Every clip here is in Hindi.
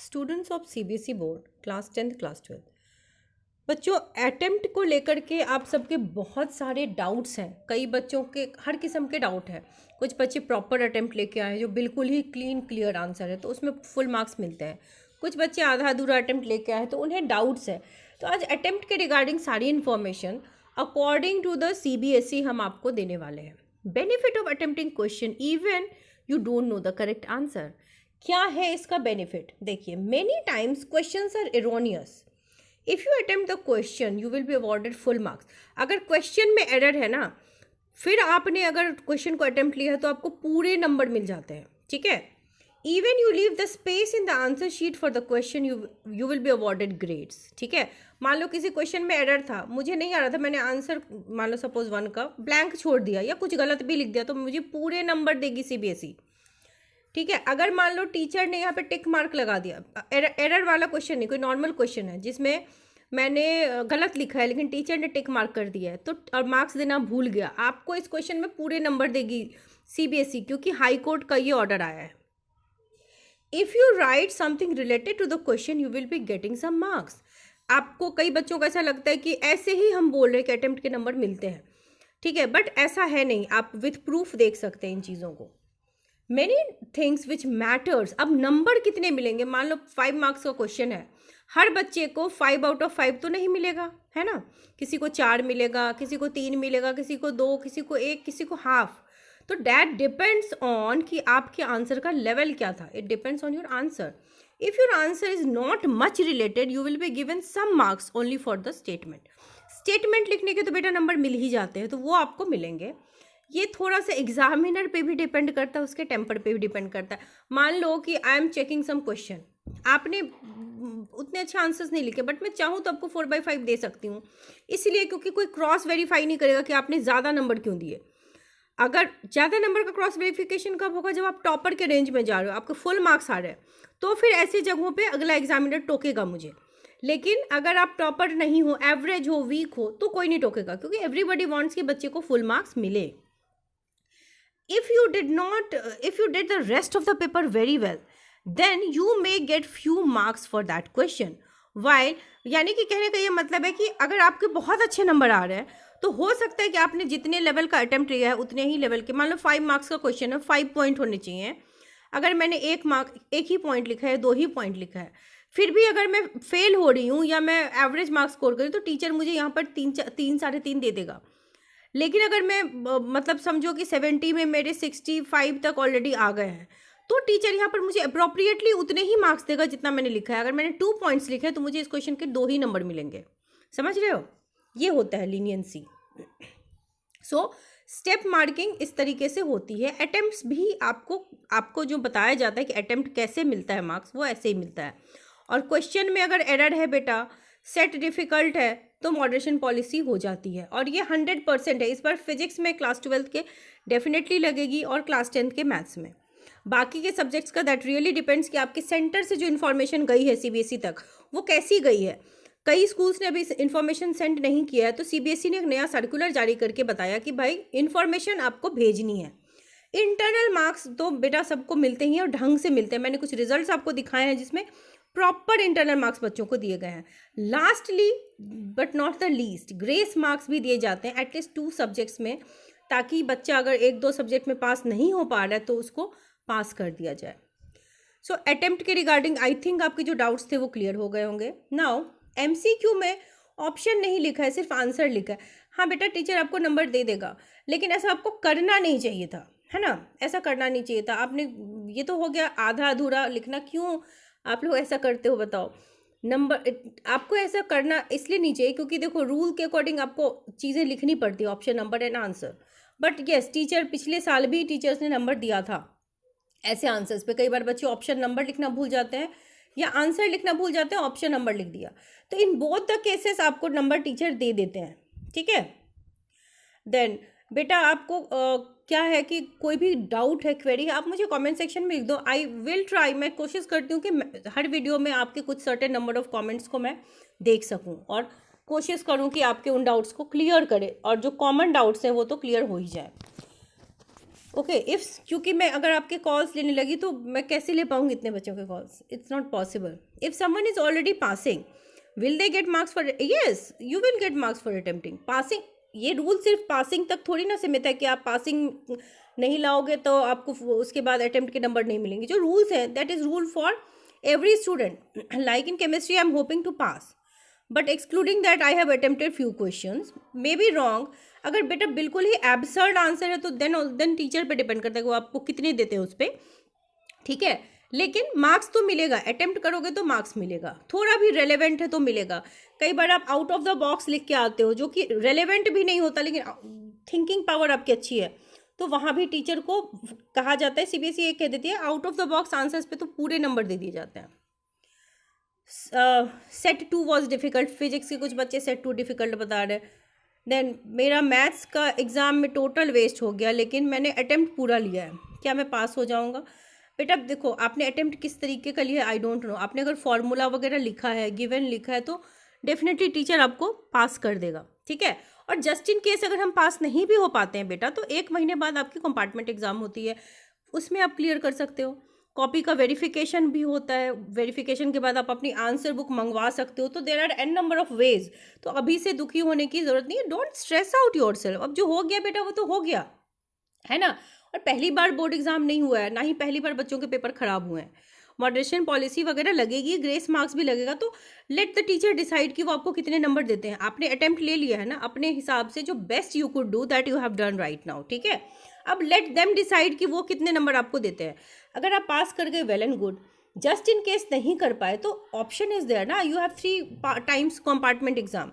Students of CBSE board class 10th class 12। बच्चों, अटेम्प्ट को लेकर के आप सबके बहुत सारे डाउट्स हैं। कई बच्चों के हर किस्म के डाउट हैं। कुछ बच्चे प्रॉपर अटेम्प्ट लेके आए हैं जो बिल्कुल ही क्लीन क्लियर आंसर है, तो उसमें फुल मार्क्स मिलते हैं। कुछ बच्चे आधा अधूरा अटेम्प्ट लेके आए हैं तो उन्हें डाउट्स है। तो आज अटेम्प्ट के रिगार्डिंग सारी information according to the CBSE हम आपको देने वाले हैं। Benefit of attempting question even you don't know the correct answer. क्या है इसका बेनिफिट? देखिए, many times questions are erroneous. If you attempt the question you will be awarded full marks. अगर क्वेश्चन में एरर है ना, फिर आपने अगर क्वेश्चन को अटेम्प्ट लिया है तो आपको पूरे नंबर मिल जाते हैं, ठीक है। Even you leave the space in the answer sheet for the question you will be awarded grades, ठीक है। मान लो किसी क्वेश्चन में एरर था, मुझे नहीं आ रहा था, मैंने आंसर मान लो सपोज 1 का ब्लैंक छोड़ दिया या कुछ गलत भी लिख दिया, तो मुझे पूरे नंबर देगी सीबीएसई, ठीक है। अगर मान लो टीचर ने यहाँ पे टिक मार्क लगा दिया, एरर वाला क्वेश्चन नहीं, कोई नॉर्मल क्वेश्चन है जिसमें मैंने गलत लिखा है लेकिन टीचर ने टिक मार्क कर दिया है, तो और मार्क्स देना भूल गया, आपको इस क्वेश्चन में पूरे नंबर देगी सीबीएसई, क्योंकि हाई कोर्ट का ये ऑर्डर आया है। If you write something related to the question you will be getting some marks. आपको कई बच्चों को ऐसा लगता है कि ऐसे ही हम बोल रहे हैं कि अटेम्प्ट के नंबर मिलते हैं, ठीक है, बट ऐसा है नहीं। आप विथ प्रूफ देख सकते हैं इन चीज़ों को। Many things which matters. अब नंबर कितने मिलेंगे? मान लो 5 मार्क्स का क्वेश्चन है, हर बच्चे को 5 आउट ऑफ 5 तो नहीं मिलेगा, है ना। किसी को 4 मिलेगा, किसी को 3 मिलेगा, किसी को 2, किसी को 1, किसी को हाफ। तो डैट डिपेंड्स ऑन कि आपके आंसर का लेवल क्या था। It depends on your answer. If your answer is not much related you will be given some marks only for the statement. Statement लिखने के तो बेटा नंबर मिल ही जाते हैं, तो वो आपको मिलेंगे। ये थोड़ा सा एग्जामिनर पे भी डिपेंड करता है, उसके टेम्पर पे भी डिपेंड करता है। मान लो कि I am checking some question, आपने उतने अच्छे आंसर्स नहीं लिखे, बट मैं चाहूँ तो आपको 4/5 दे सकती हूँ, इसलिए क्योंकि कोई क्रॉस वेरीफाई नहीं करेगा कि आपने ज़्यादा नंबर क्यों दिए। अगर ज़्यादा नंबर का क्रॉस वेरिफिकेशन कब होगा? जब आप टॉपर के रेंज में जा रहे हो, आपको फुल मार्क्स आ रहे हैं, तो फिर ऐसी जगहों पे अगला एग्जामिनर टोकेगा मुझे। लेकिन अगर आप टॉपर नहीं हो, एवरेज हो, वीक हो, तो कोई नहीं टोकेगा, क्योंकि एवरीबडी वांट्स कि बच्चे को फुल मार्क्स मिले। if you did the rest of the paper very well then you may get few marks for that question while, यानी कि कहने का ये मतलब है कि अगर आपके बहुत अच्छे नंबर आ रहे हैं तो हो सकता है कि आपने जितने लेवल का अटेम्प्ट लिया है उतने ही लेवल के, मान लो 5 मार्क्स का क्वेश्चन है, 5 पॉइंट होने चाहिए। अगर मैंने 1 ही पॉइंट लिखा है, 2 ही पॉइंट लिखा है, फिर भी अगर मैं फेल हो रही हूँ या मैं एवरेज मार्क्स स्कोर करी, तो टीचर मुझे यहाँ पर 3 साढ़े 3 दे देगा। लेकिन अगर मैं मतलब समझो कि 70 में मेरे 65 तक ऑलरेडी आ गए हैं, तो टीचर यहाँ पर मुझे अप्रोप्रिएटली उतने ही मार्क्स देगा जितना मैंने लिखा है। अगर मैंने 2 पॉइंट्स लिखे हैं तो मुझे इस क्वेश्चन के 2 ही नंबर मिलेंगे। समझ रहे हो? ये होता है लीनियंसी। सो स्टेप मार्किंग इस तरीके से होती है। अटेम्प्ट्स भी आपको जो बताया जाता है कि अटेम्प्ट कैसे मिलता है मार्क्स, वो ऐसे ही मिलता है। और क्वेश्चन में अगर एरर है बेटा, सेट डिफ़िकल्ट है, तो मॉडरेशन पॉलिसी हो जाती है। और ये 100% है। इस बार फिजिक्स में क्लास 12th के डेफिनेटली लगेगी और क्लास 10th के मैथ्स में। बाकी के सब्जेक्ट्स का दैट रियली डिपेंड्स कि आपके सेंटर से जो इन्फॉर्मेशन गई है सीबीएसई तक, वो कैसी गई है। कई स्कूल्स ने अभी इन्फॉर्मेशन सेंड नहीं किया है, तो सीबीएसई ने एक नया सर्कुलर जारी करके बताया कि भाई इन्फॉर्मेशन आपको भेजनी है। इंटरनल मार्क्स तो बेटा सबको मिलते ही हैं और ढंग से मिलते हैं। मैंने कुछ रिजल्ट्स आपको दिखाए हैं जिसमें प्रॉपर इंटरनल मार्क्स बच्चों को दिए गए हैं। Lastly but not the least, grace marks भी दिए जाते हैं एटलीस्ट 2 सब्जेक्ट्स में, ताकि बच्चा अगर 1-2 सब्जेक्ट में पास नहीं हो पा रहा है तो उसको पास कर दिया जाए। सो अटेम्प्ट के रिगार्डिंग आई थिंक आपके जो डाउट्स थे वो क्लियर हो गए होंगे। नाउ एमसीक्यू में ऑप्शन नहीं लिखा है, सिर्फ आंसर लिखा है। हाँ बेटा, टीचर आपको नंबर दे देगा, लेकिन ऐसा आपको करना नहीं चाहिए था, है ना। ऐसा करना नहीं चाहिए था। आपने ये तो हो गया आधा अधूरा लिखना। क्यों आप लोग ऐसा करते हो बताओ? नंबर आपको ऐसा करना इसलिए नहीं चाहिए क्योंकि देखो रूल के अकॉर्डिंग आपको चीज़ें लिखनी पड़ती है, option, number and answer. But yes, teacher पिछले साल भी टीचर्स ने नंबर दिया था ऐसे आंसर्स पे। कई बार बच्चे ऑप्शन नंबर लिखना भूल जाते हैं या आंसर लिखना भूल जाते हैं, ऑप्शन नंबर लिख दिया, तो इन बोथ द केसेस आपको नंबर टीचर दे देते हैं, ठीक है। देन बेटा आपको क्या है कि कोई भी डाउट है, क्वेरी है, आप मुझे कमेंट सेक्शन में लिख दो। आई विल ट्राई, मैं कोशिश करती हूँ कि हर वीडियो में आपके कुछ सर्टेन नंबर ऑफ कमेंट्स को मैं देख सकूँ और कोशिश करूँ कि आपके उन डाउट्स को क्लियर करे, और जो कॉमन डाउट्स हैं वो तो क्लियर हो ही जाए। ओके इफ क्योंकि मैं अगर आपके कॉल्स लेने लगी तो मैं कैसे ले पाऊंगी इतने बच्चों के calls, it's not possible. If someone is already passing will they get marks for, yes you will get marks for attempting. Passing, ये रूल सिर्फ पासिंग तक थोड़ी ना सीमित है कि आप पासिंग नहीं लाओगे तो आपको उसके बाद अटेम्प्ट के नंबर नहीं मिलेंगे. जो रूल्स हैं that is rule for every student. Like in chemistry I am hoping to pass, but excluding that I have attempted few questions, may be wrong. अगर बेटा बिल्कुल ही एब्सर्ड आंसर है तो देन टीचर पे डिपेंड करता है कि वो आपको कितने देते हैं उस पर. ठीक है, लेकिन मार्क्स तो मिलेगा. अटेम्प्ट करोगे तो मार्क्स मिलेगा. थोड़ा भी रेलेवेंट है तो मिलेगा. कई बार आप आउट ऑफ द बॉक्स लिख के आते हो जो कि रेलेवेंट भी नहीं होता, लेकिन थिंकिंग पावर आपकी अच्छी है, तो वहाँ भी टीचर को कहा जाता है, सीबीएसई ये कह देती है out of the box answers पे तो पूरे नंबर दे दिए जाते हैं. Set 2 was difficult. फिजिक्स के कुछ बच्चे सेट 2 डिफ़िकल्ट बता रहे हैं. देन मेरा मैथ्स का एग्ज़ाम में टोटल वेस्ट हो गया, लेकिन मैंने अटेम्प्ट पूरा लिया है, क्या मैं पास हो जाऊंगा? बेटा देखो, आपने अटेम्प्ट किस तरीके का लिया है आई डोंट नो. आपने अगर फॉर्मूला वगैरह लिखा है, गिवन लिखा है, तो डेफिनेटली टीचर आपको पास कर देगा. ठीक है, और जस्ट इन केस अगर हम पास नहीं भी हो पाते हैं बेटा, तो 1 महीने बाद आपकी कंपार्टमेंट एग्ज़ाम होती है, उसमें आप क्लियर कर सकते हो. कॉपी का वेरिफिकेशन भी होता है. वेरिफिकेशन के बाद आप अपनी आंसर बुक मंगवा सकते हो. तो there are n number of ways. तो अभी से दुखी होने की ज़रूरत नहीं है. Don't stress out yourself. अब जो हो गया बेटा वो तो हो गया है ना. और पहली बार बोर्ड एग्जाम नहीं हुआ है, ना ही पहली बार बच्चों के पेपर खराब हुए हैं. मॉडरेशन पॉलिसी वगैरह लगेगी, ग्रेस मार्क्स भी लगेगा. तो लेट द टीचर डिसाइड कि वो आपको कितने नंबर देते हैं. आपने अटेम्प्ट ले लिया है ना, अपने हिसाब से जो best you could do that you have done right now. ठीक है, अब लेट देम डिसाइड कि वो कितने नंबर आपको देते हैं. अगर आप पास कर गए well and good. Just in case नहीं कर पाए तो ऑप्शन इज देयर ना, you have 3 times compartment exam.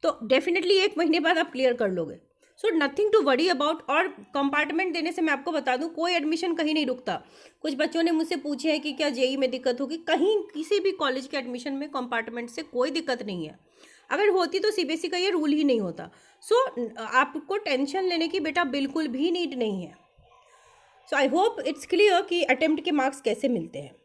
तो डेफिनेटली 1 महीने बाद आप क्लियर कर लोगे. So nothing to worry about. और कंपार्टमेंट देने से मैं आपको बता दूं, कोई एडमिशन कहीं नहीं रुकता. कुछ बच्चों ने मुझसे पूछे है कि क्या जेई में दिक्कत होगी. कहीं किसी भी कॉलेज के एडमिशन में कंपार्टमेंट से कोई दिक्कत नहीं है. अगर होती तो सीबीएसई का ये रूल ही नहीं होता. सो आपको टेंशन लेने की बेटा बिल्कुल भी नीड नहीं है. सो आई होप इट्स क्लियर कि अटेम्प्ट के मार्क्स कैसे मिलते हैं.